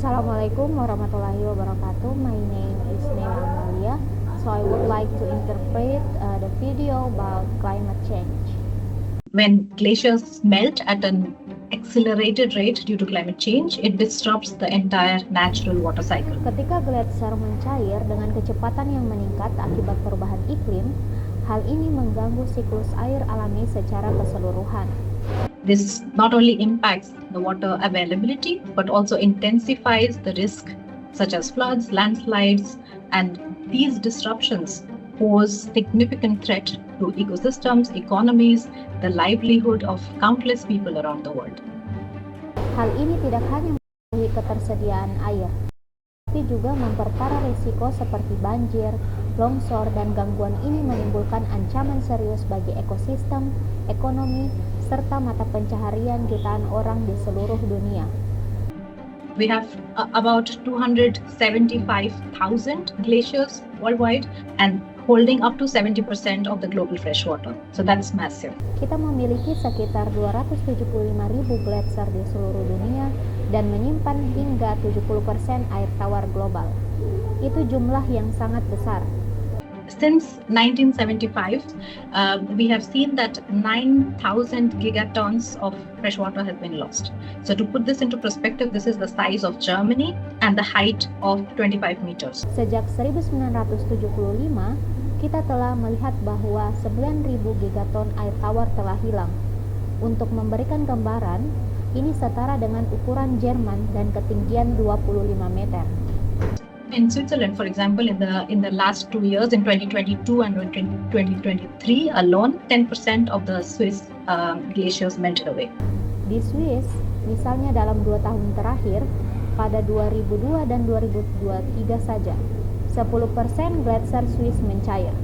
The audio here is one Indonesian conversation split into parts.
Assalamualaikum warahmatullahi wabarakatuh. My name is Nela Amalia. So I would like to interpret the video about climate change. When glaciers melt at an accelerated rate due to climate change, it disrupts the entire natural water cycle. Ketika gletser mencair dengan kecepatan yang meningkat akibat perubahan iklim, hal ini mengganggu siklus air alami secara keseluruhan. This not only impacts the water availability, but also intensifies the risk such as floods, landslides, and these disruptions pose significant threat to ecosystems, economies, the livelihood of countless people around the world. Hal ini tidak hanya mempengaruhi ketersediaan air, tapi juga memperparah risiko seperti banjir, longsor, dan gangguan ini menimbulkan ancaman serius bagi ekosistem, ekonomi, serta mata pencaharian jutaan orang di seluruh dunia. We have about 275,000 glaciers worldwide and holding up to 70% of the global freshwater. So that's massive. Kita memiliki sekitar 275.000 gletser di seluruh dunia dan menyimpan hingga 70% air tawar global. Itu jumlah yang sangat besar. Since 1975, we have seen that 9,000 gigatons of freshwater has been lost. So to put this into perspective, this is the size of Germany and the height of 25 meters. Sejak 1975, kita telah melihat bahwa 9.000 gigaton air tawar telah hilang. Untuk memberikan gambaran, ini setara dengan ukuran Jerman dan ketinggian 25 meter. In Switzerland, for example, in the last 2 years, in 2022 and 2023 alone, 10% of the Swiss glaciers melted away. Di Swiss, misalnya dalam 2 tahun terakhir, pada 2002 dan 2023 saja, 10% gletser Swiss mencair.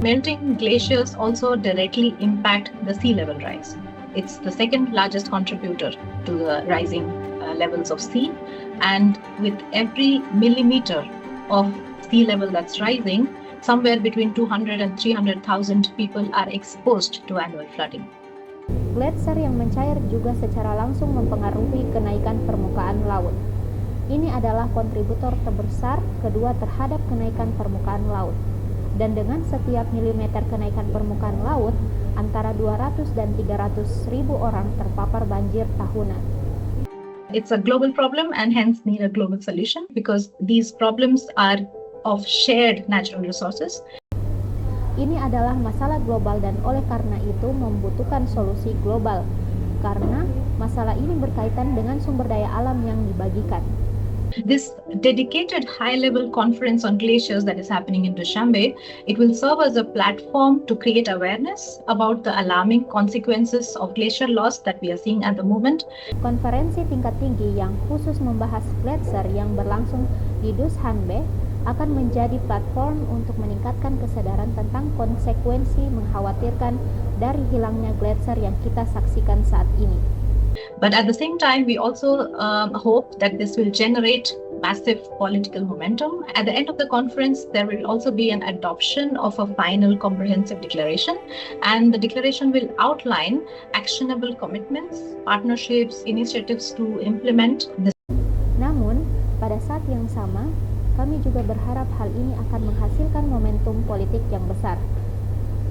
Melting glaciers also directly impact the sea level rise. It's the second largest contributor to the rising levels of sea, and with every millimeter of sea level that's rising, somewhere between 200 and 300,000 people are exposed to annual flooding. Gletser yang mencair juga secara langsung mempengaruhi kenaikan permukaan laut. Ini adalah kontributor terbesar kedua terhadap kenaikan permukaan laut. Dan dengan setiap milimeter kenaikan permukaan laut, antara 200 dan 300 ribu orang terpapar banjir tahunan. It's a global problem and hence need a global solution because these problems are of shared natural resources. Ini adalah masalah global dan oleh karena itu membutuhkan solusi global karena masalah ini berkaitan dengan sumber daya alam yang dibagikan. This dedicated high-level conference on glaciers that is happening in Dushanbe, it will serve as a platform to create awareness about the alarming consequences of glacier loss that we are seeing at the moment. Konferensi tingkat tinggi yang khusus membahas gletser yang berlangsung di Dushanbe akan menjadi platform untuk meningkatkan kesadaran tentang konsekuensi mengkhawatirkan dari hilangnya gletser yang kita saksikan saat ini. But at the same time, we also hope that this will generate massive political momentum. At the end of the conference, there will also be an adoption of a final comprehensive declaration, and the declaration will outline actionable commitments, partnerships, initiatives to implement this. Namun, pada saat yang sama, kami juga berharap hal ini akan menghasilkan momentum politik yang besar.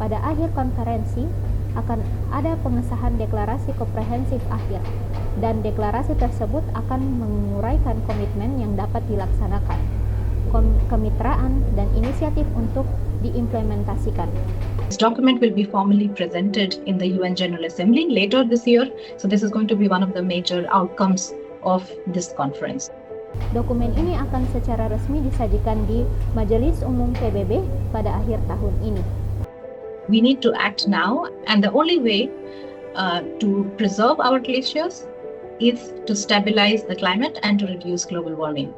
Pada akhir konferensi, akan ada pengesahan deklarasi komprehensif akhir, dan deklarasi tersebut akan menguraikan komitmen yang dapat dilaksanakan, kemitraan, dan inisiatif untuk diimplementasikan. This document will be formally presented in the UN General Assembly later this year, so this is going to be one of the major outcomes of this conference. Dokumen ini akan secara resmi disajikan di Majelis Umum PBB pada akhir tahun ini. We need to act now, and the only way to preserve our glaciers is to stabilize the climate and to reduce global warming.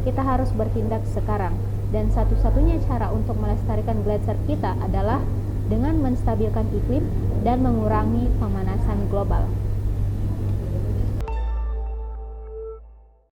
Kita harus bertindak sekarang, dan satu-satunya cara untuk melestarikan gletser kita adalah dengan menstabilkan iklim dan mengurangi pemanasan global.